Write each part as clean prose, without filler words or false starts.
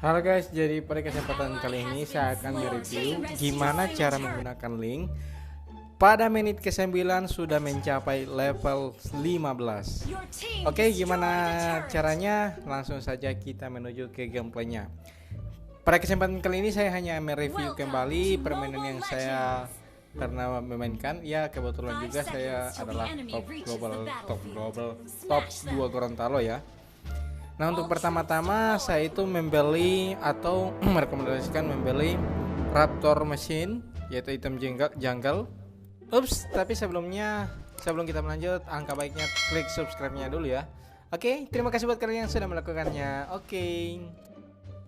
Halo guys, jadi pada kesempatan kali ini saya akan mereview gimana cara menggunakan link. Pada menit ke-9 sudah mencapai level 15. Oke, gimana caranya? Langsung saja kita menuju ke gameplaynya. Pada kesempatan kali ini saya hanya mereview kembali permainan yang saya pernah memainkan. Ya, kebetulan juga saya adalah top 2 Gorontalo ya. Nah, untuk pertama-tama saya itu membeli atau merekomendasikan membeli Raptor Machine, yaitu item jungle. Tapi sebelum kita melanjut, angka baiknya klik subscribe-nya dulu ya. Oke, terima kasih buat kalian yang sudah melakukannya. Oke.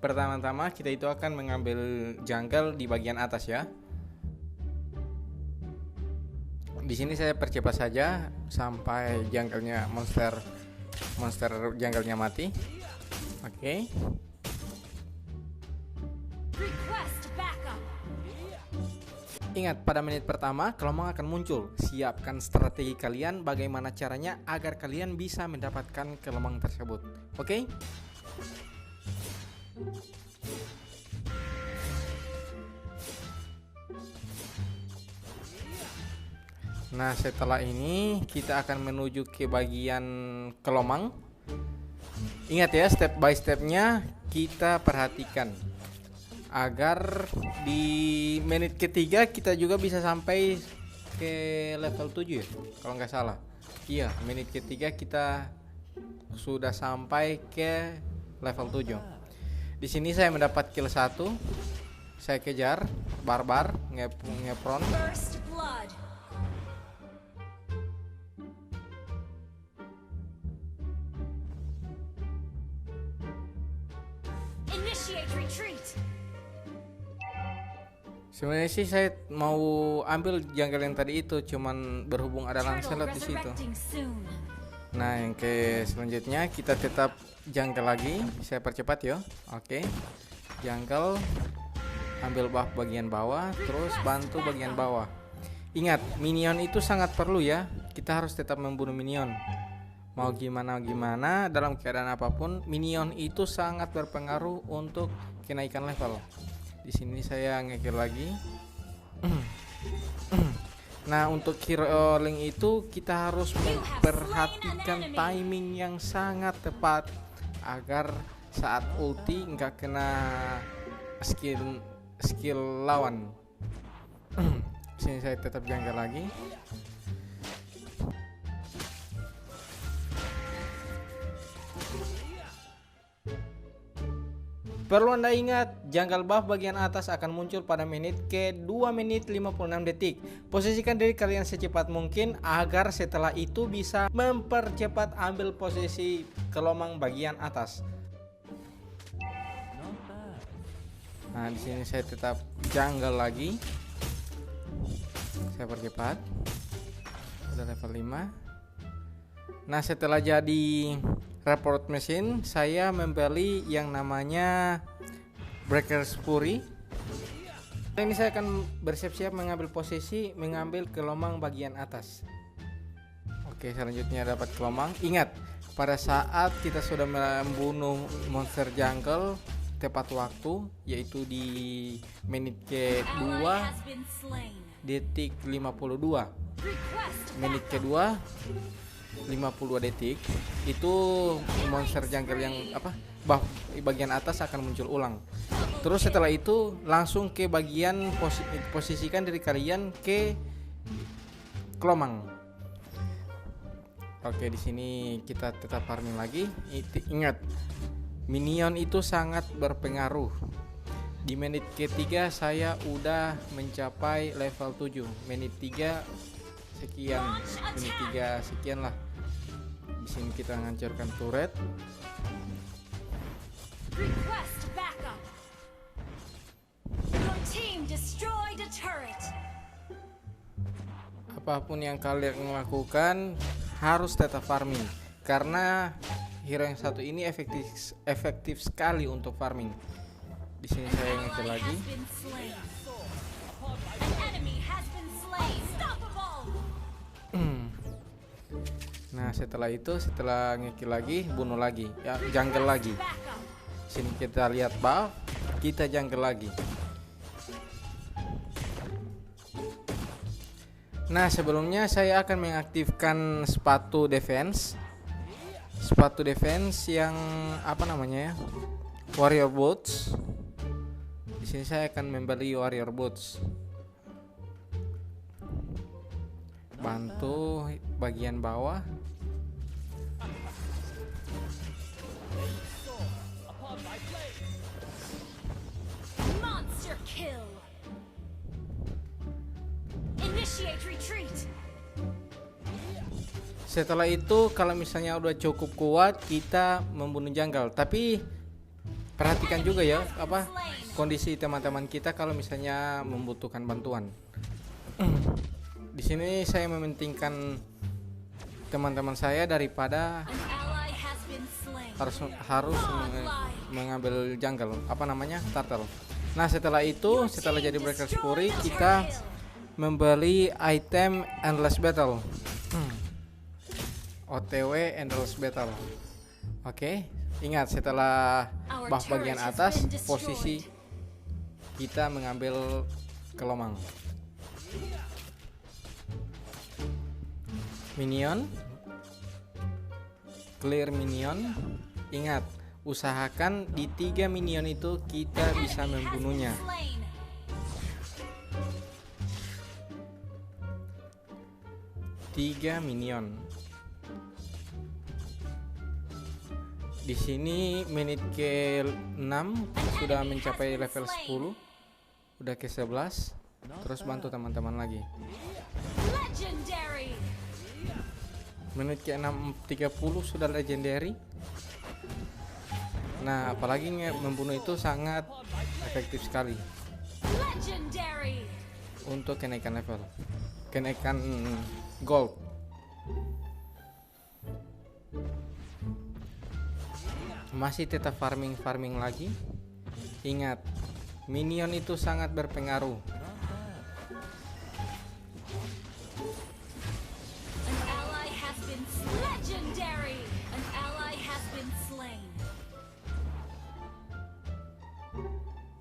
Pertama-tama kita itu akan mengambil jungle di bagian atas ya. Di sini saya percepat saja sampai jungle-nya monster jungle-nya mati. Oke. Ingat, pada menit pertama kelomang akan muncul. Siapkan strategi kalian bagaimana caranya agar kalian bisa mendapatkan kelomang tersebut. Oke? Nah, setelah ini kita akan menuju ke bagian kelomang. Ingat ya, step by stepnya kita perhatikan agar di menit ketiga kita juga bisa sampai ke level 7 ya, kalau nggak salah. Iya, menit ketiga kita sudah sampai ke level 7. Di sini saya mendapat kill 1. Saya kejar barbar ngepron. Sebenarnya sih saya mau ambil jungle yang tadi itu, cuman berhubung ada Lancelot di situ. Nah, yang ke selanjutnya kita tetap jungle lagi. Saya percepat ya. Oke. Jungle, ambil buff bagian bawah, terus bantu bagian bawah. Ingat, minion itu sangat perlu ya. Kita harus tetap membunuh minion. Mau gimana dalam keadaan apapun, minion itu sangat berpengaruh untuk kenaikan level. Di sini saya ngekill lagi. Nah, untuk hero link itu kita harus memperhatikan timing yang sangat tepat agar saat ulti nggak kena skill lawan. Di sini saya tetap jungle lagi. Perlu Anda ingat, jungle buff bagian atas akan muncul pada menit ke 2 menit 56 detik. Posisikan diri kalian secepat mungkin agar setelah itu bisa mempercepat ambil posisi kelomang bagian atas. Nah, di sini saya tetap jungle lagi. Saya percepat. Udah level 5. Nah, setelah jadi Raptor Machine, saya membeli yang namanya Breaker's Fury. Ini saya akan bersiap-siap mengambil posisi, mengambil kelomang bagian atas. Oke, selanjutnya dapat kelomang. Ingat, pada saat kita sudah membunuh monster jungle tepat waktu, yaitu di menit ke-2 detik 52. Menit kedua 52 detik itu monster jungle yang buff bagian atas akan muncul ulang. Terus setelah itu langsung ke bagian posisikan diri kalian ke kelomang. Oke, di sini kita tetap farming lagi. Ingat, minion itu sangat berpengaruh. Di menit ketiga saya udah mencapai level 7. Menit 3 sekian, menit 3 sekian lah. Di sini kita menghancurkan turret. Apapun yang kalian lakukan harus tetap farming, karena hero yang satu ini efektif sekali untuk farming. Di sini saya ngekill lagi. Nah, setelah itu, setelah ngekill lagi, bunuh lagi ya, jungle lagi. Sini kita lihat buff, kita jungle lagi. Nah, sebelumnya saya akan mengaktifkan sepatu defense. Sepatu defense yang apa namanya ya? Warrior boots. Di sini saya akan membeli warrior boots. Bantu bagian bawah. Monster kill. Initiate retreat. Setelah itu kalau misalnya udah cukup kuat, kita membunuh jungle. Tapi perhatikan juga ya apa kondisi teman-teman kita kalau misalnya membutuhkan bantuan. Di sini saya mementingkan teman-teman saya daripada An ally has been slain. harus mengambil jungle, apa namanya, turtle. Nah, setelah itu, setelah jadi Breaker's Fury, kita membeli item Endless Battle. OTW Endless Battle. Oke, ingat setelah buff bagian atas, posisi kita mengambil kelomang. Minion, clear minion. Ingat, usahakan di 3 minion itu kita bisa membunuhnya. 3 minion. Di sini menit ke-6 sudah mencapai level 10. Udah ke-11. Terus bantu teman-teman lagi. Legendary. Menit ke-6 30 sudah legendary. Nah, apalagi membunuh itu sangat efektif sekali Legendary. untuk kenaikan level, kenaikan gold. Masih tetap farming lagi. Ingat, minion itu sangat berpengaruh. An ally has been legendary. An ally has been slain.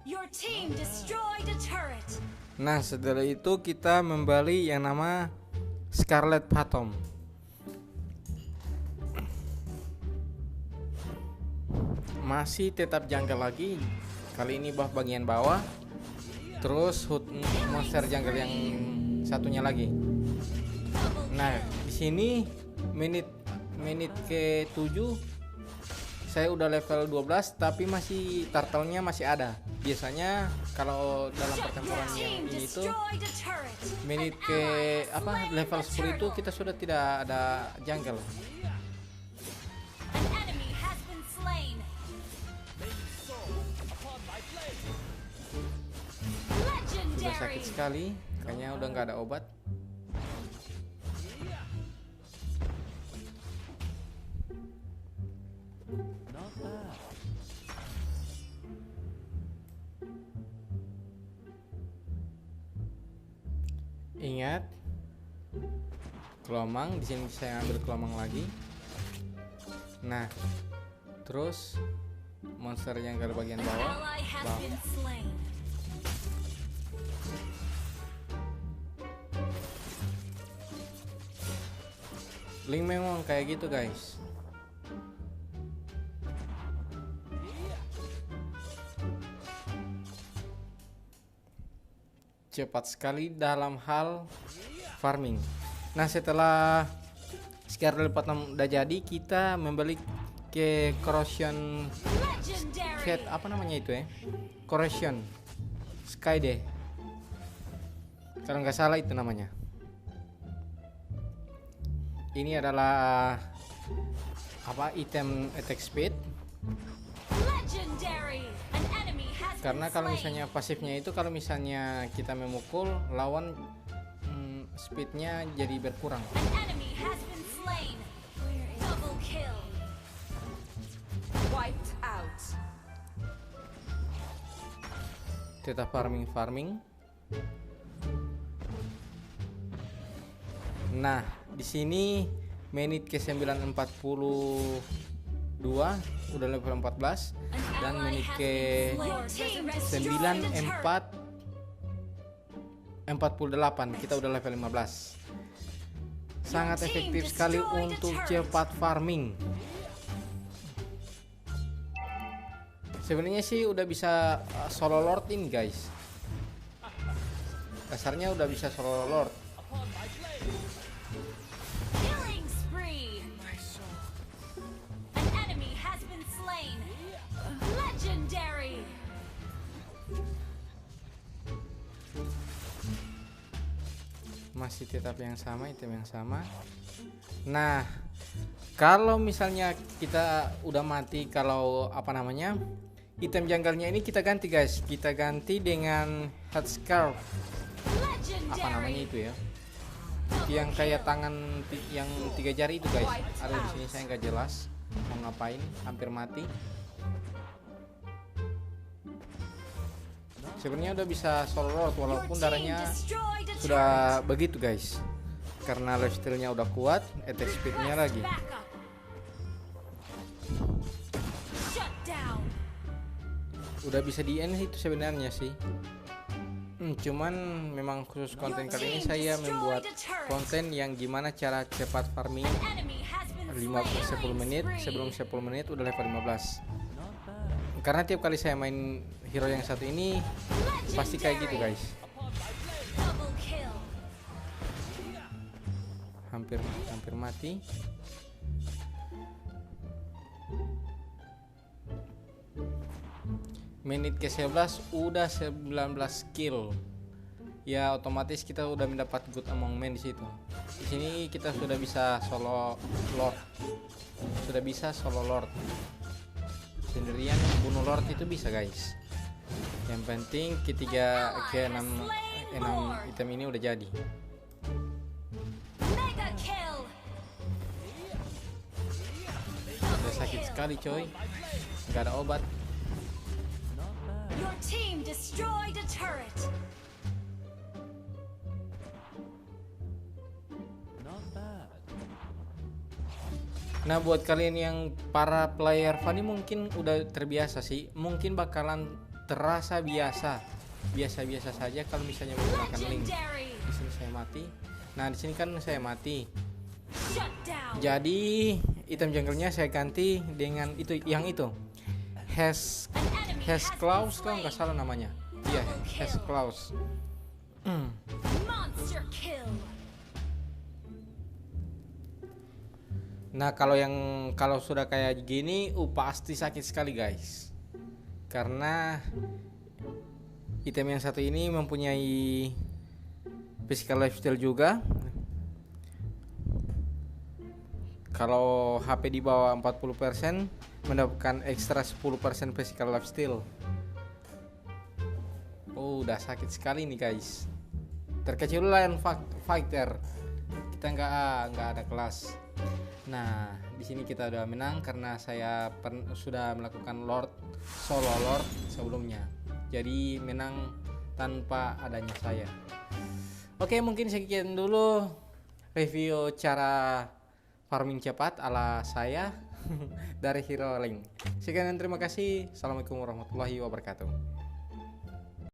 Your team destroyed a turret. Nah, setelah itu kita membeli yang nama Scarlet Phantom. Masih tetap jungle lagi. Kali ini buff bagian bawah. Terus monster jungle yang satunya lagi. Nah, di sini menit ke-7 saya udah level 12 tapi masih turtle-nya masih ada. Biasanya kalau dalam pertempuran yang ini tuh menit ke level 10 itu kita sudah tidak ada jungle. An enemy has been slain. Sudah sakit Legendary. sekali, kayaknya udah nggak ada obat. Ingat, kelomang di sini saya ambil kelomang lagi. Nah, terus monster yang ke bagian An bawah. ally has Bawah. been slain. Link memang kayak gitu guys. Cepat sekali dalam hal farming. Nah, setelah Scarlet Phantom udah jadi, kita membeli ke Corrosion Head, Legendary. apa namanya itu ya? Corrosion Sky deh. Kalau nggak salah itu namanya. Ini adalah apa, item attack speed. Legendary. An enemy has Karena been kalau slain. misalnya pasifnya itu kalau misalnya kita memukul lawan, speednya jadi berkurang. An enemy has been slain. Double kill. Wiped out. Tetap farming. Nah, di sini menit ke 9.40 udah level 14 An dan ally menit has ke been slain. Your team destroyed a turret. 48 kita udah level 15. Sangat Your team efektif sekali destroyed a untuk turret. cepat farming. Sebenarnya sih udah bisa solo lord ini guys. Dasarnya udah bisa solo lord. Killing spree. An enemy has been slain. Legendary. Masih tetap yang sama, item yang sama. Nah, kalau misalnya kita udah mati, kalau apa namanya, item janggalnya ini kita ganti guys. Kita ganti dengan headscarf. Apa namanya Legendary. itu ya? Yang kayak tangan yang 3 jari itu guys. Ada di sini saya nggak jelas mau ngapain, hampir mati. Sebenarnya udah bisa solo lord Your walaupun team darahnya destroyed a sudah turret. begitu guys. Karena lifesteal-nya udah kuat, attack speed-nya Request lagi. backup. Shut down. Udah bisa di end itu sebenarnya sih. Cuman memang khusus konten kali ini saya membuat konten yang gimana cara cepat farming Enemy has been 10 menit, sebelum 10 menit udah level 15. Karena tiap kali saya main hero yang satu ini pasti kayak gitu guys. Double kill. Hampir mati. Menit ke 11 udah 19 kill. Ya otomatis kita udah mendapat good among men di situ. Di sini kita sudah bisa solo lord. Sudah bisa solo lord. Sendirian bunuh lord itu bisa guys. Yang penting ketiga ke 6 item ini udah jadi. Mega kill. Udah sakit sekali coy. Gak ada obat. Your team destroyed a turret. Nah buat kalian yang para player Fanny mungkin udah terbiasa sih. Mungkin bakalan terasa biasa saja kalau misalnya menggunakan link. Legendary. Di sini saya mati. Nah di sini kan saya mati. Shut down. Jadi item jungle-nya saya ganti dengan itu yang itu. Has Claws kalau nggak salah namanya. Iya, Has Claws. Monster kill. Nah kalau sudah kayak gini, pasti sakit sekali guys. Karena item yang satu ini mempunyai physical lifesteal juga. Kalau HP di bawah 40% mendapatkan ekstra 10% physical lifesteal. Udah sakit sekali nih guys. Terkecuali Lion Fighter. Kita nggak ada kelas. Nah, di sini kita udah menang karena saya sudah melakukan solo lord sebelumnya. Jadi menang tanpa adanya saya. Oke, mungkin sekian dulu review cara farming cepat ala saya dari Hero Link. Sekian dan terima kasih. Assalamualaikum warahmatullahi wabarakatuh.